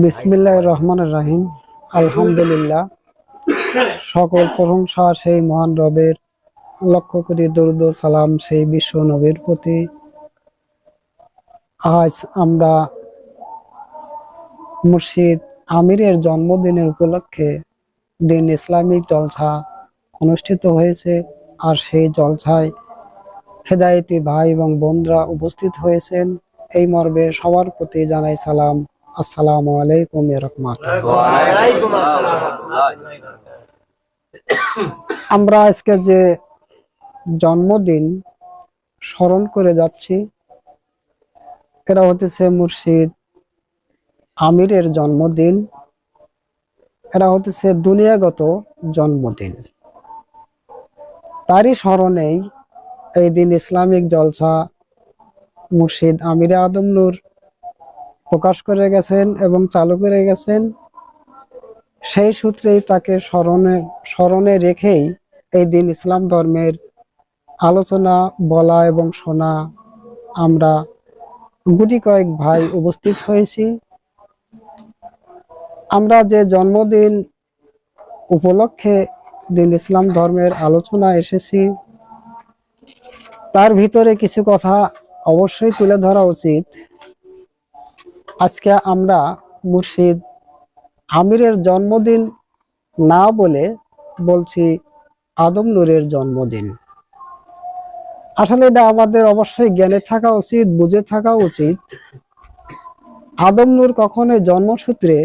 বিসমিল্লাহির রহমানির রহিম। আলহামদুলিল্লাহ, সকল প্রশংসা সেই মহান রবের। লক্ষ্য করি দরুদ ও সালাম সেই বিশ্ব নবীর প্রতি। আজ আমরা মুর্শিদ আমিরের জন্মদিনের উপলক্ষে দিন ইসলামিক জলসা অনুষ্ঠিত হয়েছে। আর সেই জলসায় হেদায়েতি ভাই এবং বোনরা উপস্থিত হয়েছেন। এই মর্মে সবার প্রতি জানাই সালাম, আসসালামু আলাইকুম ওয়া রাহমাতুল্লাহ। আমরা আজকে যে জন্মদিন স্মরণ করে যাচ্ছি, এটা হতেছে মুর্শিদ আমিরের জন্মদিন। এটা হতেছে দুনিয়াগত জন্মদিন। তারই স্মরণেই এই দিন ইসলামিক জলসা মুর্শিদ আমিরে আদম নূর প্রকাশ করে গেছেন এবং চালু করে গেছেন। সেই সূত্রেই তাকে স্মরণে রেখেই এই দিন ইসলাম ধর্মের আলোচনা বলা এবং শোনা আমরা গুটি কয়েক ভাই উপস্থিত হয়েছি। আমরা যে জন্মদিন উপলক্ষে দিন ইসলাম ধর্মের আলোচনা এসেছি, তার ভিতরে কিছু কথা অবশ্যই তুলে ধরা উচিত। আজকে আমরা মুর্শিদ আমিরের জন্মদিন না বলে বলছি আদম নূরের জন্মদিন। আসলে এটা আমাদের অবশ্যই জ্ঞানে থাকা উচিত, বুঝে থাকা উচিত। আদম নূর কখনোই জন্মসূত্রে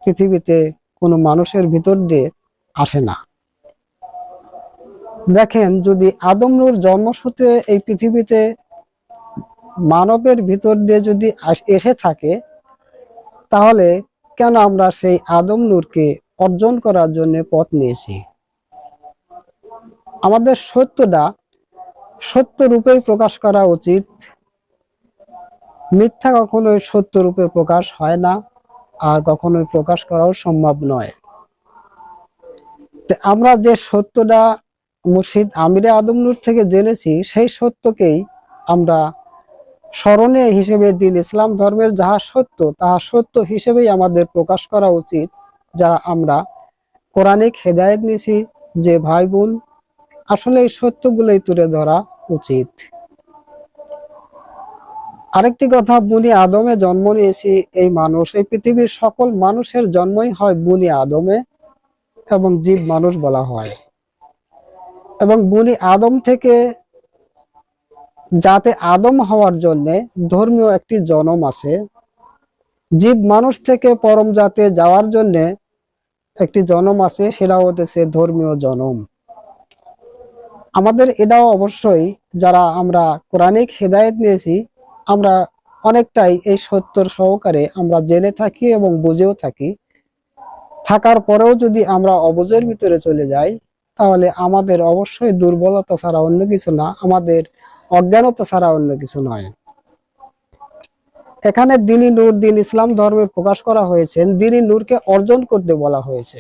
পৃথিবীতে কোনো মানুষের ভিতর দিয়ে আসে না। দেখেন, যদি আদম নূর জন্মসূত্রে এই পৃথিবীতে মানবের ভিতর দিয়ে যদি এসে থাকে, তাহলে কেন আমরা সেই আদম নূরকে অর্জন করার জন্য পথ নিয়েছি? আমাদের সত্যটা সত্য রূপেই প্রকাশ করা উচিত। মিথ্যা কখনোই সত্য রূপে প্রকাশ হয় না, আর কখনোই প্রকাশ করাও সম্ভব নয়। আমরা যে সত্যটা মুর্শিদ আমিরে আদম নূর থেকে জেনেছি, সেই সত্যকেই আমরা স্মরণে হিসেবে দিন ইসলাম ধর্মের যাহা সত্য, তাহা সত্য হিসেবেই আমাদের প্রকাশ করা উচিত। যারা আমরা কোরআনিক হেদায়েত নিছি, যে ভাই বোন, আসলে এই সত্যগুলোই তুলে ধরা উচিত। আরেকটি কথা, বুনি আদমে জন্ম নিয়েছি এই মানুষ, এই পৃথিবীর সকল মানুষের জন্মই হয় বুনি আদমে এবং জীব মানুষ বলা হয়। এবং বুনি আদম থেকে যাতে আদম হওয়ার জন্য ধর্মীয় একটি জনম আছে, জীব মানুষ থেকে পরম জাতে যাওয়ার জন্য একটি জনম আছে, সেটা হতেছে ধর্মীয় জনম। আমাদের এটাও অবশ্যই, যারা আমরা কোরআনিক হেদায়েত নিয়েছি, আমরা অনেকটাই এই সত্যর সহকারে আমরা জেনে থাকি এবং বুঝেও থাকি। থাকার পরেও যদি আমরা অবুঝের ভিতরে চলে যাই, তাহলে আমাদের অবশ্যই দুর্বলতা ছাড়া অন্য কিছু না, আমাদের অজ্ঞানতা ছাড়া অন্য কিছু নয়। এখানে দ্বীন-ই নূর, দিন ইসলাম ধর্মের প্রকাশ করা হয়েছে, দ্বীন-ই নূরকে অর্জন করতে বলা হয়েছে।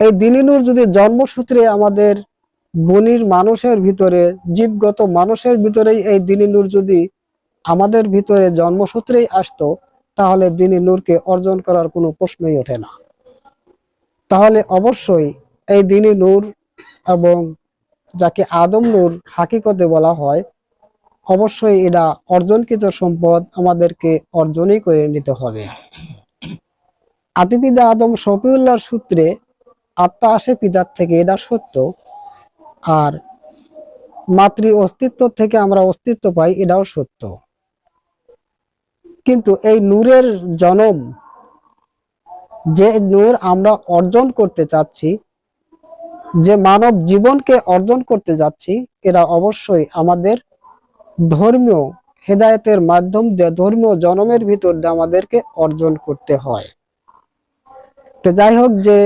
এই দ্বীন-ই নূর যদি জন্মসূত্রে আমাদের বনির মানুষের ভিতরে, জীবগত মানুষের ভিতরেই এই দ্বীন-ই নূর যদি আমাদের ভিতরে জন্মসূত্রেই আসতো, তাহলে দ্বীন-ই নূরকে অর্জন করার কোনো প্রশ্নই ওঠে না। তাহলে অবশ্যই এই দ্বীন-ই নূর এবং যাকে আদম নূর হাকিকতে বলা হয়, অবশ্যই এটা অর্জনকৃত সম্পদ, আমাদেরকে অর্জনই করে নিতে হবে। আদিপিতা আদম শফিউল্লাহর সূত্রে আত্মা আসে পিতার থেকে, এটা সত্য। আর মাতৃ অস্তিত্ব থেকে আমরা অস্তিত্ব পাই, এটাও সত্য। কিন্তু এই নূরের জনম, যে নূর আমরা অর্জন করতে চাচ্ছি, যে মানব জীবনকে অর্জন করতে যাচ্ছি, এরা অবশ্যই আমাদের ধর্মীয় হেদায়েতের মাধ্যম দিয়ে, ধর্মীয় জনমের ভিতর দিয়ে আমাদেরকে অর্জন করতে হয়। তো যাই হোক, যে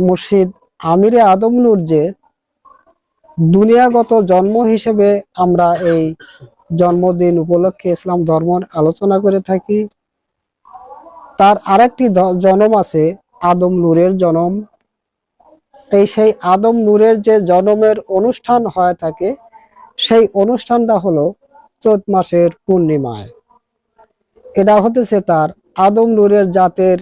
মুর্শিদ আমিরে আদম নূর যে দুনিয়াগত জন্ম হিসেবে আমরা এই জন্মদিন উপলক্ষে ইসলাম ধর্মের আলোচনা করে থাকি, তার আরেকটি জনম আছে, আদম নূরের জনম। সেই আদম নূরের যে জনমের অনুষ্ঠান হয়ে থাকে, সেই অনুষ্ঠানটা হলো চৈত মাসের পূর্ণিমায়। এটা হতেছে তার আদম নূরের জাতের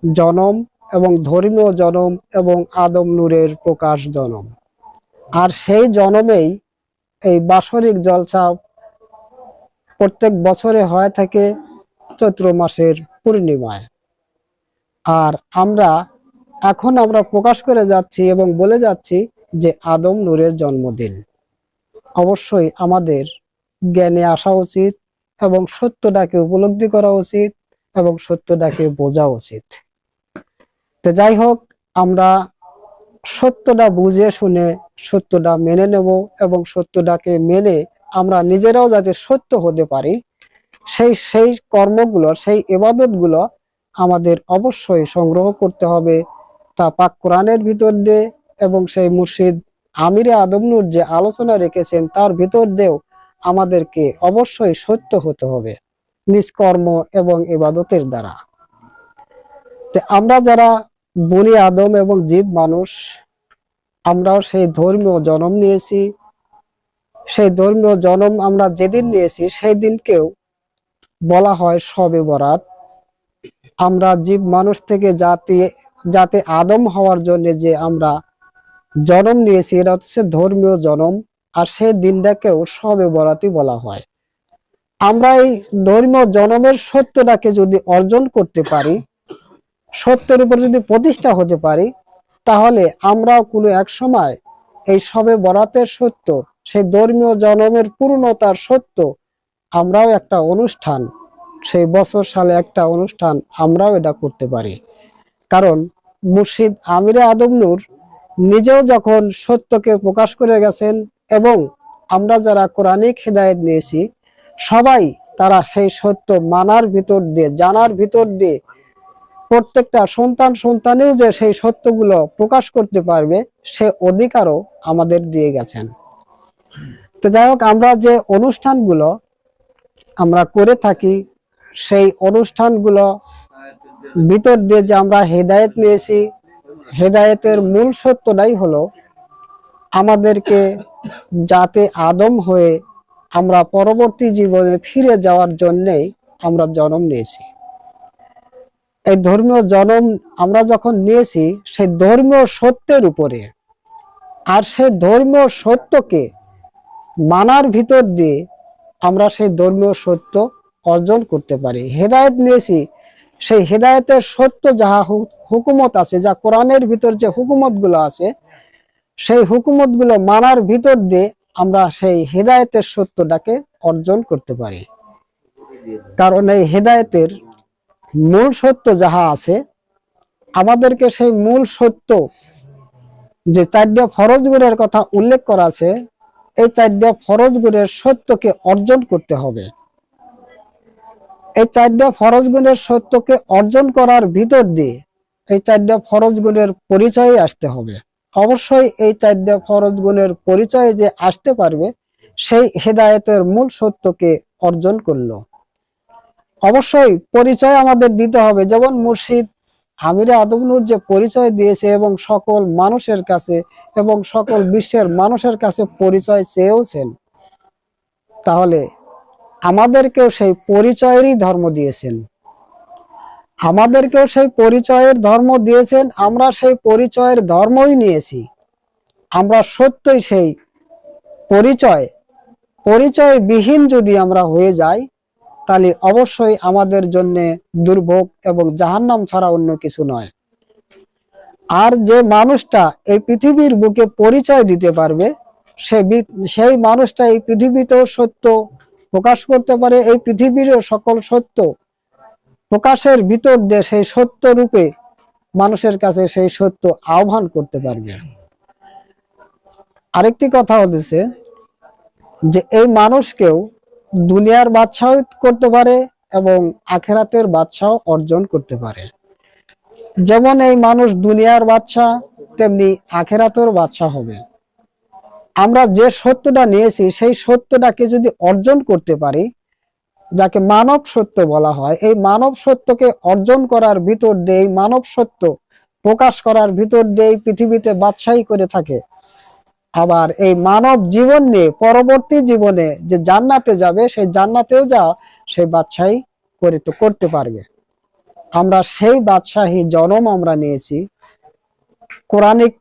জনম এবং ধর্মীয় জনম এবং আদম নূরের প্রকাশ জনম। আর সেই জনমেই এই বাৎসরিক জলসা প্রত্যেক বছরে হয়ে থাকে চৈত্র মাসের পূর্ণিমায়। আর আমরা প্রকাশ করে যাচ্ছি এবং বলে যাচ্ছি যে আদম নূরের জন্মদিন। অবশ্যই আমাদের জ্ঞানে আসা উচিত এবং সত্যটাকে উপলব্ধি করা উচিত এবং সত্যটাকে বোঝা উচিত। তো যাই হোক, আমরা সত্যটা বুঝে শুনে সত্যটা মেনে নেব এবং সত্যটাকে মেনে আমরা নিজেরাও যাতে সত্য হতে পারি, সেই কর্মগুলো, সেই ইবাদতগুলো আমাদের অবশ্যই সংগ্রহ করতে হবে। তা পাক কোরআনের ভিতর দিয়ে এবং সেই মুর্শিদ আমিরে আদম নূর যে আলোচনা রেখেছেন তার ভিতর দিয়েও আমাদেরকে অবশ্যই সত্য হতে হবে নিষ্কর্ম এবং ইবাদতের দ্বারা। আমরা যারা বনি আদম এবং জীব মানুষ, আমরাও সেই ধর্মীয় জন্ম নিয়েছি। সেই ধর্মীয় জন্ম আমরা যেদিন নিয়েছি সেই দিনকেও বলা হয় শবে বরাত। আমরা জীব মানুষ থেকে যাতে আদম হওয়ার জন্য যে আমরা জন্ম নিয়েছি, এটা হচ্ছে ধর্মীয় জন্ম। আর সেই দিনটাকেও শবে বরাতই বলা হয়। আমরা এই ধর্মীয় জন্মের সত্যটাকে যদি অর্জন করতে পারি, সত্যের উপর যদি প্রতিষ্ঠা হতে পারি, তাহলে আমরাও কোনো এক সময় এই শবে বরাতের সত্য, সেই ধর্মীয় জন্মের পূর্ণতার সত্য, আমরাও একটা অনুষ্ঠান, সেই বছর সালে একটা অনুষ্ঠান আমরাও এটা করতে পারি। কারণ মুর্শিদ আমিরে আদম নূর নিজেও যখন সত্যকে প্রকাশ করে গেছেন এবং আমরা যারা কোরআনিক হেদায়েত নিয়েছি সবাই তারা সেই সত্য মানার ভিতর দিয়ে, জানার ভিতর দিয়ে প্রত্যেকটা সন্তানেও যে সেই সত্যগুলো প্রকাশ করতে পারবে সে অধিকারও আমাদের দিয়ে গেছেন। তো যাই হোক, আমরা যে অনুষ্ঠানগুলো আমরা করে থাকি সেই অনুষ্ঠানগুলো ভিতর দিয়ে যে আমরা হেদায়েত নিয়েছি, হেদায়েতের মূল সত্যটাই হলো আমাদেরকে যাতে আদম হয়ে আমরা পরবর্তী জীবনে ফিরে যাওয়ার জন্যেই আমরা জন্ম নিয়েছি। এই ধর্মীয় জন্ম আমরা যখন নিয়েছি সেই ধর্মীয় সত্যের উপরে, আর সেই ধর্মীয় সত্যকে মানার ভিতর দিয়ে আমরা সেই ধর্মীয় সত্য অর্জন করতে পারি। হেদায়েত নিয়েছি, সেই হেদায়েতের সত্য যাহা হুকুমত আছে, যা কোরআনের ভিতর যে হুকুমতগুলো আছে, সেই হুকুমতগুলো মানার ভিতর দিয়ে আমরা সেই হেদায়েতের সত্যটাকে অর্জন করতে পারি। কারণ এই হেদায়েতের মূল সত্য যাহা আছে, আমাদেরকে সেই মূল সত্য যে 4টা ফরজ গুণের কথা উল্লেখ করা আছে, এই 4টা ফরজ গুণের সত্যকে অর্জন করতে হবে। এই 4টা ফরজ গুণের সত্যকে অর্জন করার ভিতর দিয়ে এই 4টা ফরজ গুণের পরিচয়ে আসতে হবে। অবশ্যই এই 4টা ফরজ গুণের পরিচয়ে যে আসতে পারবে সেই হেদায়েতের মূল সত্যকে অর্জন করলো। অবশ্যই পরিচয় আমাদের দিতে হবে, যেমন মুর্শিদ আমিরে আদম নূর যে পরিচয় দিয়েছে এবং সকল মানুষের কাছে এবং সকল বিশ্বের মানুষের কাছে পরিচয় চেয়েওছেন, তাহলে আমাদেরকেও সেই পরিচয়েরই ধর্ম দিয়েছেন। আমাদেরকেও সেই পরিচয়ের ধর্ম দিয়েছেন, আমরা সেই পরিচয়ের ধর্মই নিয়েছি। আমরা সত্যই সেই পরিচয়বিহীন যদি আমরা হয়ে যাই, তাহলে অবশ্যই আমাদের জন্য দুর্ভোগ এবং জাহান্নাম ছাড়া অন্য কিছু নয়। আর যে মানুষটা এই পৃথিবীর বুকে পরিচয় দিতে পারবে, সেই মানুষটা এই পৃথিবীতেও সত্য প্রকাশ করতে পারে, এই পৃথিবীরও সকল সত্য প্রকাশের ভিতর দিয়ে সেই সত্য রূপে মানুষের কাছে সেই সত্য আহ্বান করতে পারবে। আরেকটি কথা হচ্ছে যে এই মানুষকেও দুনিয়ার বাদশাহ করতে পারে এবং আখেরাতের বাদশাহ অর্জন করতে পারে। যেমন এই মানুষ দুনিয়ার বাদশাহ, তেমনি আখেরাতের বাদশাহ হবে। আমরা যে সত্যটা নিয়েছি সেই সত্যটাকে যদি অর্জন করতে পারি, যাকে মানব সত্য বলা হয়, এই মানব সত্যকে অর্জন করার ভিতর দিয়ে, মানব সত্য প্রকাশ করার ভিতর দিয়ে পৃথিবীতে বাদশাহী করে থাকে। আবার এই মানব জীবন নিয়ে পরবর্তী জীবনে যে জান্নাতে যাবে, সেই জান্নাতেও যা সেই বাদশাহী করতে পারবে। আমরা সেই বাদশাহী জনম আমরা নিয়েছি। কোরআনিক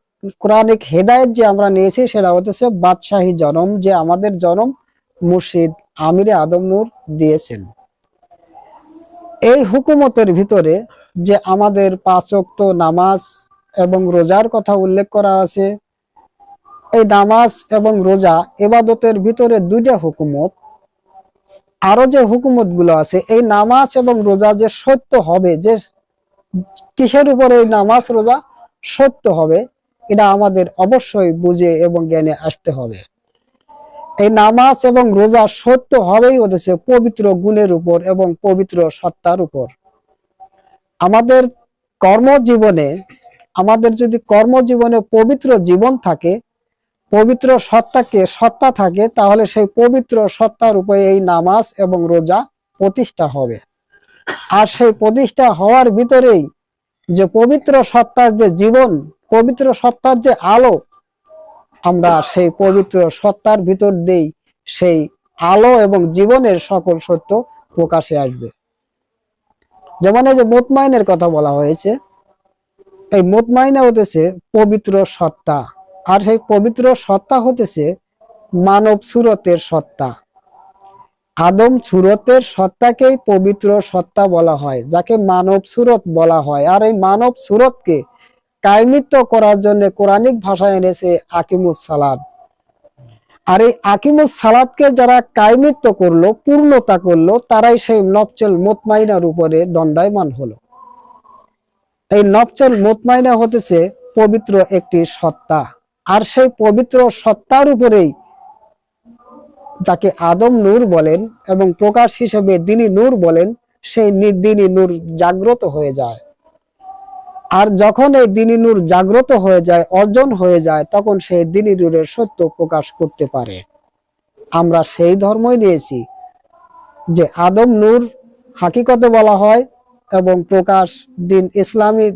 কোরআনিক হেদায়েত যে আমরা নিয়েছি সেটা হচ্ছে বাদশাহী জনম, যে আমাদের জনম মুর্শিদ আমিরে আদম নূর দিয়েছেন। এই হুকুমতের ভিতরে যে আমাদের 5 ওয়াক্ত নামাজ এবং রোজার কথা উল্লেখ করা আছে, এই নামাজ এবং রোজা ইবাদতের ভিতরে 2টা হুকুমত। আরো যে হুকুমত গুলো আছে, এই নামাজ এবং রোজা যে সত্য হবে, যে কিসের উপরে এই নামাজ রোজা সত্য হবে, এটা আমাদের অবশ্যই বুঝে এবং জ্ঞানে আসতে হবে। এই নামাজ এবং রোজা সত্য হবেই হচ্ছে পবিত্র গুণের উপর এবং পবিত্র সত্তার উপর। আমাদের কর্মজীবনে, আমাদের যদি কর্মজীবনে পবিত্র জীবন থাকে, পবিত্র সত্তা থাকে, তাহলে সেই পবিত্র সত্তার উপরে এই নামাজ এবং রোজা প্রতিষ্ঠা হবে। আর সেই প্রতিষ্ঠা হওয়ার ভিতরেই যে পবিত্র সত্তার যে জীবন, পবিত্র সত্তার যে আলো, আমরা সেই পবিত্র সত্তার ভিতর দিয়েই সেই আলো এবং জীবনের সকল সত্য প্রকাশে আসবে। যেমন এই যে মুতমাইনের কথা বলা হয়েছে, এই মুতমাইনা হতেছে পবিত্র সত্তা, আর সেই পবিত্র সত্তা হতেছে মানব সুরতের সত্তা। আদম সুরতের সত্তাকেই পবিত্র সত্তা বলা হয়, যাকে মানব সুরত বলা হয়। আর এই মানব সুরতকে কায়মিত্ব করার জন্য কোরআনিক ভাষায় এনেছে আকিমুস সালাত। আর এই আকিমুস সালাতকে যারা কায়মিত্ব করলো, পূর্ণতা করলো, তারাই সেই নফসুল মুতমাইনার উপরে দণ্ডায়মান হলো। এই নফসুল মুতমাইনা হতেছে পবিত্র একটি সত্তা, আর সেই পবিত্র সত্তার উপরেই যাকে আদম নূর বলেন এবং প্রকাশ হিসেবে দিনী নূর বলেন, সেই দিনী নূর জাগ্রত হয়ে যায়। আর যখন এই দিনী নূর জাগ্রত হয়ে যায়, অর্জন হয়ে যায়, তখন সেই দিনী নূরের সত্য প্রকাশ করতে পারে। আমরা সেই ধর্মই নিয়েছি যে আদম নূর হাকিকতে বলা হয় এবং প্রকাশ দিন ইসলামী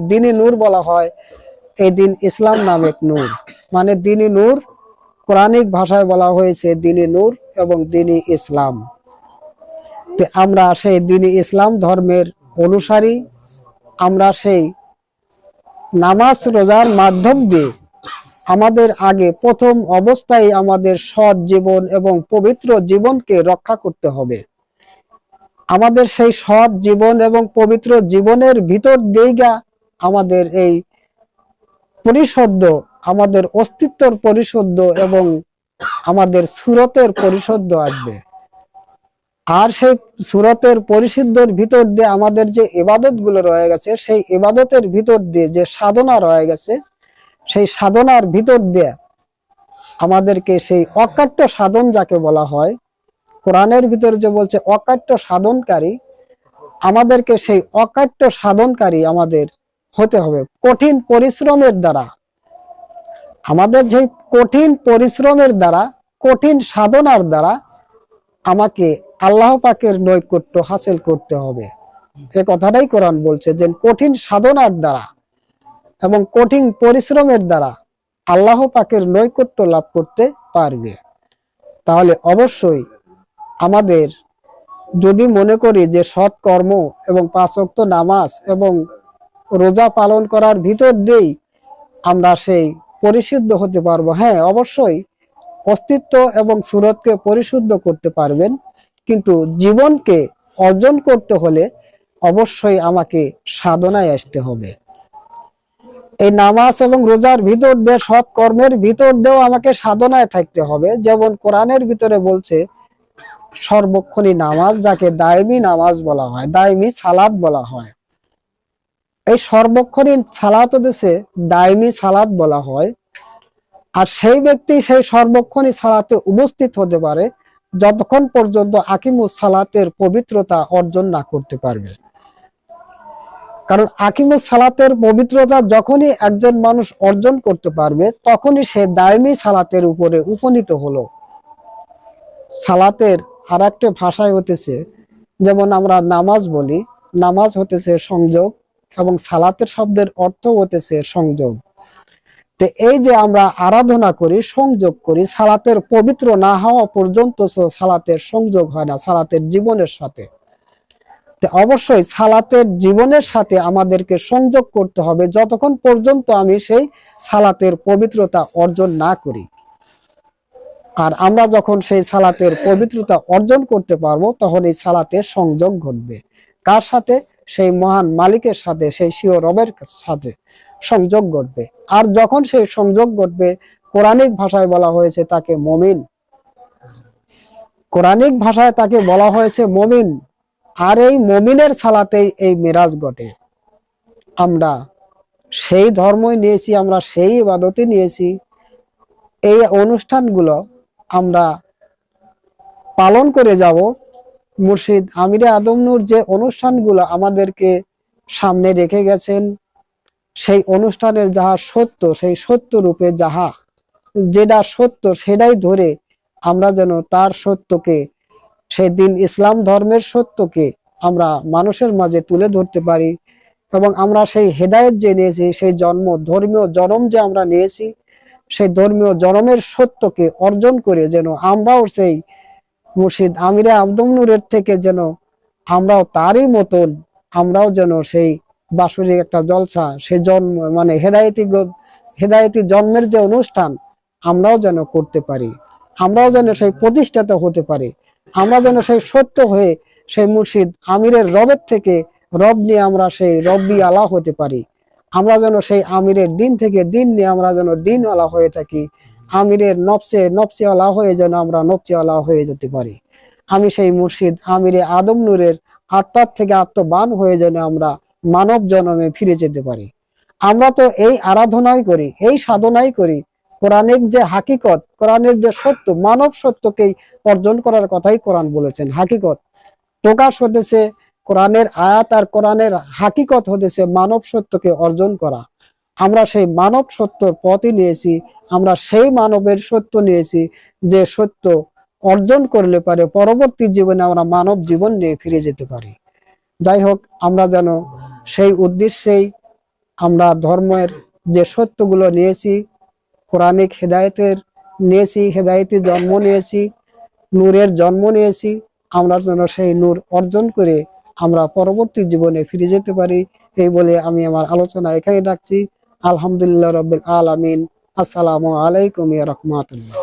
দিনী নূর বলা হয়। এই দিন ইসলাম নামক নূর, মানে দিনী নূর কোরআনিক ভাষায় বলা হয়েছে দিনী নূর এবং দিনী ইসলাম। আমরা সেই দিনী ইসলাম ধর্মের অনুসারী। আমরা সেই নামাজ রোজার মাধ্যম দিয়ে আমাদের আগে প্রথম অবস্থায় আমাদের সৎ জীবন এবং পবিত্র জীবনকে রক্ষা করতে হবে। আমাদের সেই সৎ জীবন এবং পবিত্র জীবনের ভিতর দিয়েই আমাদের এই পরিশুদ্ধ, আমাদের অস্তিত্বর পরিশুদ্ধ এবং আমাদের সুরতের পরিশুদ্ধ আসবে। আর সেই সুরতের পরিশুদ্ধর ভিতর দিয়ে আমাদের যে ইবাদত গুলো রয়ে গেছে, সেই ইবাদতের ভিতর দিয়ে যে সাধনা রয়ে গেছে, সেই সাধনার ভিতর দিয়ে আমাদেরকে সেই অকাট্য সাধন যাকে বলা হয়, কোরআনের ভিতরে যে বলছে অকাট্য সাধনকারী, আমাদেরকে সেই অকাট্য সাধনকারী আমাদের হতে হবে কঠিন পরিশ্রমের দ্বারা। আমাদের যে কঠিন পরিশ্রমের দ্বারা, কঠিন সাধনার দ্বারা আমাকে আল্লাহ পাকের নৈকট্য হাসিল করতে হবে। এই কথাটাই কোরআন বলছে যে কঠিন সাধনার দ্বারা এবং কঠিন পরিশ্রমের দ্বারা আল্লাহ পাকের নৈকট্য লাভ করতে পারবে। তাহলে অবশ্যই আমাদের যদি মনে করি যে সৎ কর্ম এবং 5 ওয়াক্ত নামাজ এবং রোজা পালন করার ভিতর দিয়েই আমরা সেই পরিশুদ্ধ হতে পারবো, হ্যাঁ অবশ্যই অস্তিত্ব এবং সুরতকে পরিশুদ্ধ করতে পারবেন, কিন্তু জীবনকে অর্জন করতে হলে অবশ্যই আমাকে সাধনায় আসতে হবে। এই নামাজ এবং রোজার ভিতর দিয়ে, সৎ কর্মের ভিতর দিয়েও আমাকে সাধনায় থাকতে হবে। যেমন কোরআনের ভিতরে বলছে সর্বক্ষণই নামাজ, যাকে দায়মি নামাজ বলা হয়, দায়মি সালাত বলা হয়। এই সর্বক্ষণই সালাত হচ্ছে দায়মি সালাত বলা হয়। আর সেই ব্যক্তি সেই সর্বক্ষণই সালাতে উপস্থিত হতে পারে যতক্ষণ পর্যন্ত আকিমুস সালাতের পবিত্রতা অর্জন না করতে পারবে। কারণ আকিমুস সালাতের পবিত্রতা যখনই একজন মানুষ অর্জন করতে পারবে, তখনই সে দায়মি সালাতের উপরে উপনীত হলো। সালাতের আর একটা ভাষায় হতেছে, যেমন আমরা নামাজ বলি, নামাজ হতেছে সংযোগ এবং সালাতের শব্দের অর্থ হতেছে সংযোগ। তো এই যে আমরা আরাধনা করি, সংযোগ করি, সালাতের পবিত্র না হওয়া পর্যন্ত সালাতের সংযোগ হয় না সালাতের জীবনের সাথে। তো অবশ্যই সালাতের জীবনের সাথে আমাদেরকে সংযোগ করতে হবে, যতক্ষণ পর্যন্ত আমি সেই সালাতের পবিত্রতা অর্জন না করি। আর আমরা যখন সেই সালাতের পবিত্রতা অর্জন করতে পারবো, তখন এই সালাতের সংযোগ ঘটবে কার সাথে? সেই মহান মালিকের সাথে, সেই স্বীয় রবের সাথে সংযোগ ঘটবে। আর যখন সেই সংযোগ ঘটবে, কোরআনিক ভাষায় বলা হয়েছে তাকে মুমিন, কোরআনিক ভাষায় তাকে বলা হয়েছে মুমিন। আর এই মুমিনের সালাতেই এই মিরাজ ঘটে। আমরা সেই ধর্মই নিয়েছি, আমরা সেই ইবাদতই নিয়েছি। এই অনুষ্ঠানগুলো আমরা পালন করে যাব। মুর্শিদ আমিরে আদম নূর যে অনুষ্ঠানগুলো আমাদেরকে সামনে রেখে গেছেন, সেই অনুষ্ঠানের যাহা সত্য, সেই সত্য রূপে যাহা যেটা সত্য সেটাই ধরে আমরা যেন তার সত্যকে, সেই দিন ইসলাম ধর্মের সত্যকে আমরা মানুষের মাঝে তুলে ধরতে পারি। এবং আমরা সেই হেদায়েত যে নিয়েছি, সেই ধর্মীয় জন্ম যে আমরা নিয়েছি, সেই ধর্মীয় জন্মের সত্যকে অর্জন করে যেন আমরাও সেই মুর্শিদ আমিরে আদম নূরের থেকে যেন আমরাও তারই মতন, আমরাও যেন সেই বাৎসরিক একটা জলসা, সেই জন্ম মানে হেদায়েতি জন্মের যে অনুষ্ঠান, আমরাও যেন করতে পারি, আমরাও যেন সেই প্রতিষ্ঠাতা হতে পারি, আমরা যেন সেই সত্য হয়ে সেই মুর্শিদ আমিরের রবের থেকে রব নিয়ে আমরা সেই রব্বি আলা হতে পারি। আমরা যেন সেই আমিরের দিন থেকে দিন নিয়ে আমরা যেন দিনওয়ালা হয়ে থাকি। আমিরের নফসিওয়ালা হয়ে যেন আমরা নফসিওয়ালা হয়ে যেতে পারি। আমি সেই মুর্শিদ আমিরে আদম নূরের আত্মার থেকে আত্মবান হয়ে যেন আমরা মানব জন্মে ফিরে যেতে পারি। আমরা তো এই আরাধনাই করি, এই সাধনাই করি। কোরআনের যে হাকিকত, কোরআনের যে সত্য, মানব সত্যকেই অর্জন করার কথাই কোরআন বলেছেন। হাকিকত প্রকাশ হতেছে কোরআনের আয়াত, আর কোরআনের হাকিকত হতেছে মানব সত্যকে অর্জন করা। আমরা সেই মানব সত্যর পথই নিয়েছি, আমরা সেই মানবের সত্য নিয়েছি যে সত্য অর্জন করলে পারে পরবর্তী জীবনে আমরা মানব জীবন নিয়ে ফিরে যেতে পারি। যাই হোক, আমরা যেন সেই উদ্দেশ্যেই আমরা ধর্মের যে সত্যগুলো নিয়েছি, কোরআনিক হেদায়েতের নিয়েছি, হেদায়েতি জন্ম নিয়েছি, নূরের জন্ম নিয়েছি, আমরা যেন সেই নূর অর্জন করে আমরা পরবর্তী জীবনে ফিরে যেতে পারি। এই বলে আমি আমার আলোচনা এখানে রাখছি। আলহামদুলিল্লাহ রাব্বিল আলামিন। আসসালামু আলাইকুম ওয়া রাহমাতুল্লাহ।